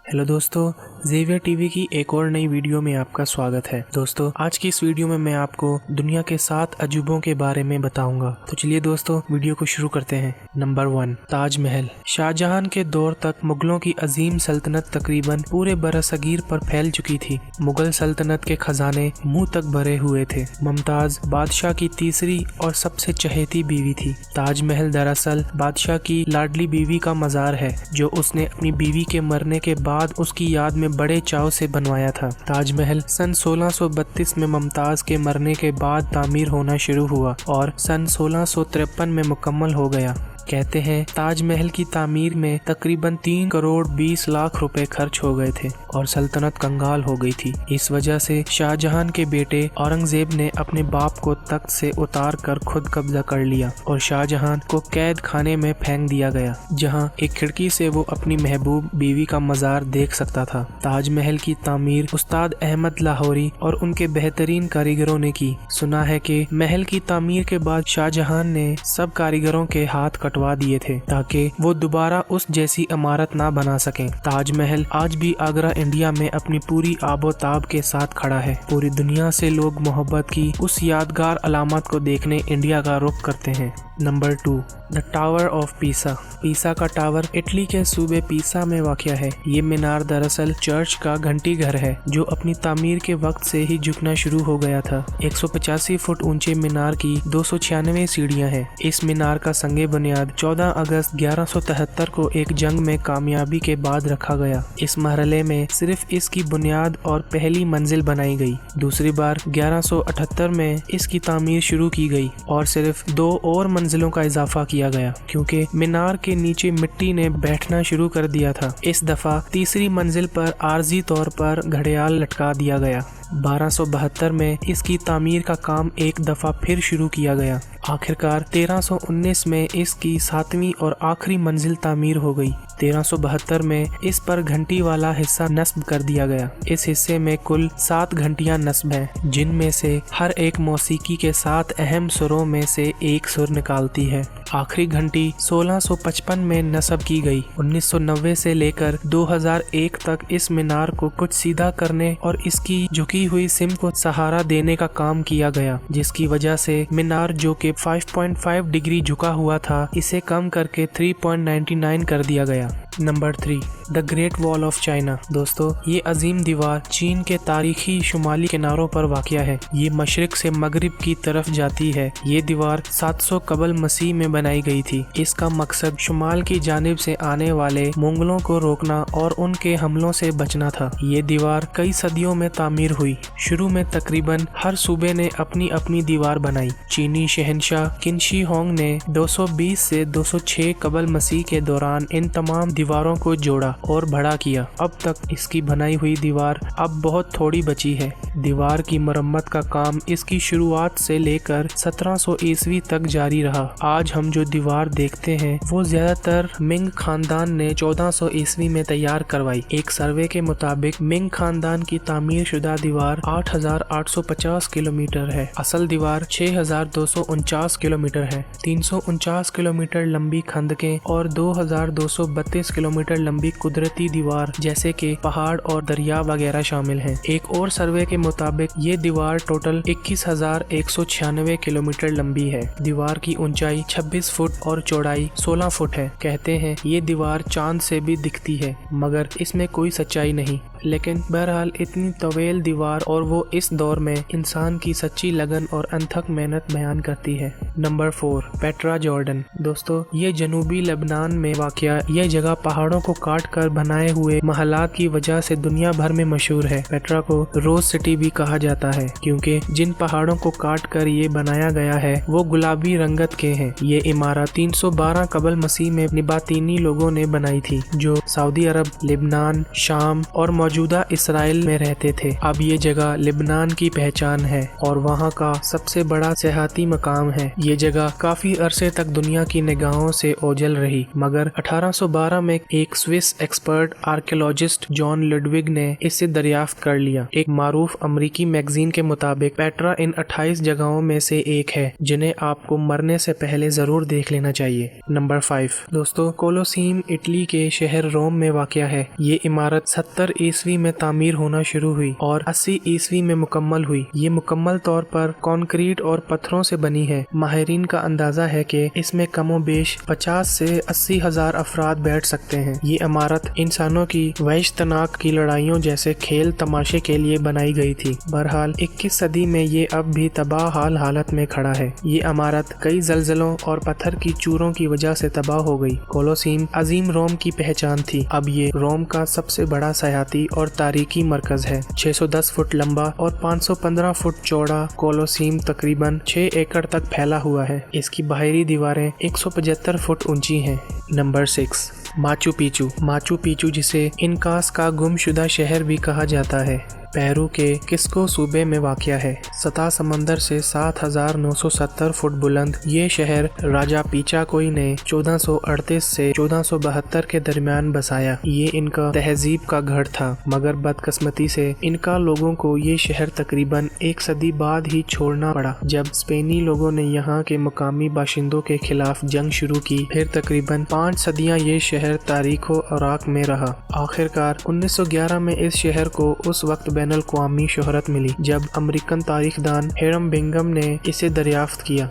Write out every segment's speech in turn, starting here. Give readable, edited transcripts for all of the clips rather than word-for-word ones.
Hello दोस्तों, Xavier TV की एक और नई वीडियो में आपका स्वागत है। दोस्तों, आज की इस वीडियो में मैं आपको दुनिया के 7 अजूबों के बारे में बताऊंगा। तो चलिए दोस्तों, वीडियो को शुरू करते हैं। नंबर 1, ताजमहल। शाहजहां के दौर तक मुगलों की अजीम सल्तनत तकरीबन पूरे बरसगीर पर फैल चुकी थी। मुगल सल्तनत के खजाने मुंह तक भरे हुए थे। मुमताज बादशाह की तीसरी और सबसे चहेती बीवी थी। ताजमहल दरअसल बादशाह की लाडली बीवी का मजार है, जो उसने अपनी बीवी के मरने के बाद उसकी याद में बड़े चाव से बनवाया था। ताजमहल सन 1632 में मुमताज के मरने के बाद तामीर होना शुरू हुआ और सन 1653 में मुकम्मल हो गया। कहते हैं ताजमहल की तामीर में तकरीबन 3 करोड़ 20 लाख रुपए खर्च हो गए थे और सल्तनत कंगाल हो गई थी। इस वजह से शाहजहां के बेटे औरंगजेब ने अपने बाप को तख्त से उतार कर खुद कब्जा कर लिया और शाहजहां को कैद खाने में फेंक दिया गया, जहां एक खिड़की से वो अपनी महबूब बीवी का मजार देख सकता था। ताजमहल की तामीर उस्ताद अहमद लाहौरी और उनके बेहतरीन कारीगरों ने की। सुना है कि महल की तामीर के बाद शाहजहां ने सब कारीगरों के हाथ कटवा दिए थे ताकि वो दोबारा उस जैसी इमारत ना बना सकें। ताजमहल आज भी आगरा इंडिया में अपनी पूरी आबोताब के साथ खड़ा है। पूरी दुनिया से लोग मोहब्बत की उस यादगार अलामत को देखने इंडिया का रुख करते हैं। Number 2, the tower of Pisa. पीसा का टावर इटली के सूबे पीसा में वाक़या है। ये मीनार दरअसल चर्च का घंटी घर है, जो अपनी तामीर के वक्त से ही झुकना शुरू हो गया था। 185 फुट ऊंचे मीनार की 296 सीढ़ियां हैं। इस मीनार का संगे बुनियाद 14 अगस्त 1173 को एक जंग में कामयाबी के बाद रखा गया। इस मरहले में सिर्फ इसकी बुनियाद और पहली मंजिल बनाई गई। दूसरी बार 1178 में इसकी तामीर शुरू की गई और सिर्फ 2 और मंजिलों का इजाफा किया गया, क्योंकि मीनार के नीचे मिट्टी ने बैठना शुरू कर दिया था। इस दफा तीसरी मंजिल पर आर्जी तौर पर घड़ियाल लटका दिया गया। 1272 में इसकी तामीर का काम एक दफा फिर शुरू किया गया। आखिरकार 1319 में इसकी 7वीं और आखिरी मंजिल तामीर हो गई। 1372 में इस पर घंटी वाला हिस्सा नस्ब कर दिया गया। इस हिस्से में कुल 7 घंटियां नस्ब हैं, जिनमें से हर एक मौसीकी के 7 अहम सुरों में से एक सुर निकालती है। आखिरी घंटी 1655 में नस्ब की गई। 1990 से लेकर 2001 तक इस मीनार को कुछ सीधा करने और इसकी झुकी हुई सिम को सहारा देने का काम किया गया, जिसकी वजह से मीनार, जो कि 5.5 डिग्री झुका हुआ था, इसे कम करके 3.99 कर दिया गया। Number 3, the great wall of China. दोस्तों, ये अजीम दीवार चीन के तारीखी शुमाली किनारों पर वाक़या है। ये मशरिक से मगरिब की तरफ जाती है। ये दीवार 700 कबल मसीह में बनाई गई थी। इसका मकसद शुमाल की जानिब से आने वाले मुगलों को रोकना और उनके हमलों से बचना था। ये दीवार कई सदियों में तामीर हुई। शुरू में तकरीबन हर सूबे ने अपनी अपनी दीवार बनाई। चीनी शहंशाह किन शी होंग ने 220 से 206 कबल मसीह के दौरान इन तमाम दीवारों को जोड़ा और बड़ा किया। अब तक इसकी बनाई हुई दीवार अब बहुत थोड़ी बची है। दीवार की मरम्मत का काम इसकी शुरुआत से लेकर 1700 ईस्वी तक जारी रहा। आज हम जो दीवार देखते हैं वो ज्यादातर मिंग खानदान ने 1400 ईस्वी में तैयार करवाई। एक सर्वे के मुताबिक मिंग खानदान की तामीर शुदा दीवार 8850 किलोमीटर है। असल दीवार 6249 किलोमीटर है। 349 किलोमीटर लंबी खंदकें और 2232 किलोमीटर लंबी कुदरती दीवार जैसे कि पहाड़ और दरिया वगैरह शामिल हैं। एक और सर्वे के मुताबिक ये दीवार टोटल 21,196 किलोमीटर लंबी है। दीवार की ऊंचाई 26 फुट और चौड़ाई 16 फुट है। कहते हैं ये दीवार चांद से भी दिखती है, मगर इसमें कोई सच्चाई नहीं। लेकिन बहरहाल इतनी तवील दीवार और वो इस दौर में इंसान की सच्ची लगन और अनथक मेहनत बयान करती है। Number 4, Petra Jordan. दोस्तों, ये जनूबी लेबनान में वाक़या यह जगह पहाड़ों को काट कर बनाए हुए महलात की वजह से दुनिया भर में मशहूर है। पेट्रा को रोज सिटी भी कहा जाता है, क्योंकि जिन पहाड़ों को काट कर ये बनाया गया है वो गुलाबी रंगत के हैं। ये इमारत 312 कबल मसीह में निबातीनी लोगों ने बनाई थी, जो सऊदी अरब, लेबनान, शाम और मौजूदा मौजूदा इसराइल में रहते थे। अब ये जगह लिबनान की पहचान है और वहाँ का सबसे बड़ा सियाहती मकाम है। ये जगह काफी अरसे तक दुनिया की निगाहों से ओझल रही, मगर 1812 में एक Swiss expert archaeologist John Ludwig ने इसे दरियाफ्त कर लिया। एक मारूफ अमरीकी मैगजीन के मुताबिक पेट्रा इन 28 जगहों में से एक है जिन्हें आपको मरने से पहले जरूर देख लेना चाहिए। नंबर 5 दोस्तों, कोलोसीयम इटली के शहर रोम में वाक़या है। ये इमारत 70 ईस्वी में तामीर होना शुरू हुई और 80 ईस्वी में मुकम्मल हुई। ये मुकम्मल तौर पर कंक्रीट और पत्थरों से बनी है। माहिरीन का अंदाजा है कि इसमें कमोबेश 50 से 80 हजार अफराद बैठ सकते हैं। ये इमारत इंसानों की वहशतनाक की लड़ाइयों जैसे खेल तमाशे के लिए बनाई गई थी। बहरहाल 21 सदी में ये अब भी तबाह हाल हालत में खड़ा है। ये इमारत कई जलजलों और पत्थर की चूरों की वजह से तबाह हो गई। कोलोसीयम अजीम रोम की पहचान थी। अब ये रोम का सबसे बड़ा सयाहती और तारीखी मरकज है। 610 फुट लंबा और 515 फुट चौड़ा कोलोसीयम तकरीबन 6 एकड़ तक फैला हुआ है। इसकी बाहरी दीवारें 175 फुट ऊंची हैं। Number 6 Machu Picchu. Machu Picchu जिसे इनकास का गुमशुदा शहर भी कहा जाता है, पेरू के किस्को सूबे में वाक़या है। सतह समंदर से 7970 फुट बुलंद ये शहर राजा पीचाकोई ने 1438 से 1472 के दरमियान बसाया। ये इनका तहजीब का गढ़ था, मगर बदकिस्मती से इनका लोगों को ये शहर तकरीबन 1 सदी बाद ही छोड़ना पड़ा, जब स्पेनी लोगों ने यहाँ के मुकामी बाशिंदों के खिलाफ जंग शुरू की। फिर तकरीबन 5 सदियाँ ये शहर तारीखो औराक में रहा। आखिरकार 1911 में इस शहर को उस वक्त बैनुल-अक़वामी शोहरत मिली जब अमेरिकन तारीखदान हिरम बिंघम ने इसे दरियाफ्त किया।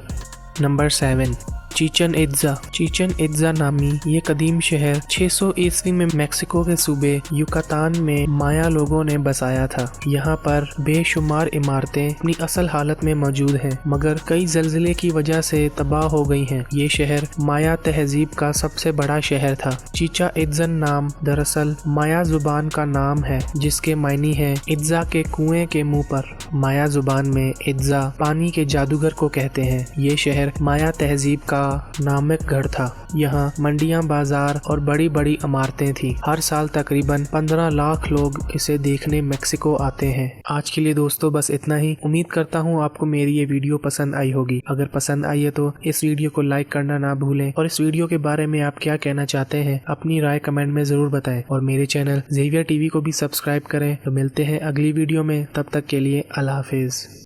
नंबर 7 चिचन इत्जा। चिचन इत्जा नामी ये कदीम शहर 600 ईस्वी में मेक्सिको के सूबे युकातान में माया लोगों ने बसाया था। यहाँ पर बेशुमार इमारतें अपनी असल हालत में मौजूद हैं, मगर कई ज़लज़ले की वजह से तबाह हो गई हैं। ये शहर माया तहजीब का सबसे बड़ा शहर था। चीचा इत्जन नाम दरअसल माया जुबान का नाम है, जिसके मायने हैं इत्जा के कुएं के मुंह पर। माया जुबान में इत्जा पानी के जादूगर को कहते हैं। ये शहर माया तहजीब का नामक गढ़ था। यहाँ मंडियाँ, बाजार और बड़ी बड़ी इमारतें थी। हर साल तकरीबन 15 लाख लोग इसे देखने मेक्सिको आते हैं। आज के लिए दोस्तों बस इतना ही। उम्मीद करता हूँ आपको मेरी ये वीडियो पसंद आई होगी। अगर पसंद आई है तो इस वीडियो को लाइक करना ना भूलें और इस वीडियो के बारे में आप क्या कहना चाहते हैं अपनी राय कमेंट में जरूर बताएं और मेरे चैनल ज़ेवियर टीवी को भी सब्सक्राइब करें। तो मिलते हैं अगली वीडियो में, तब तक के लिए अल्लाह हाफिज।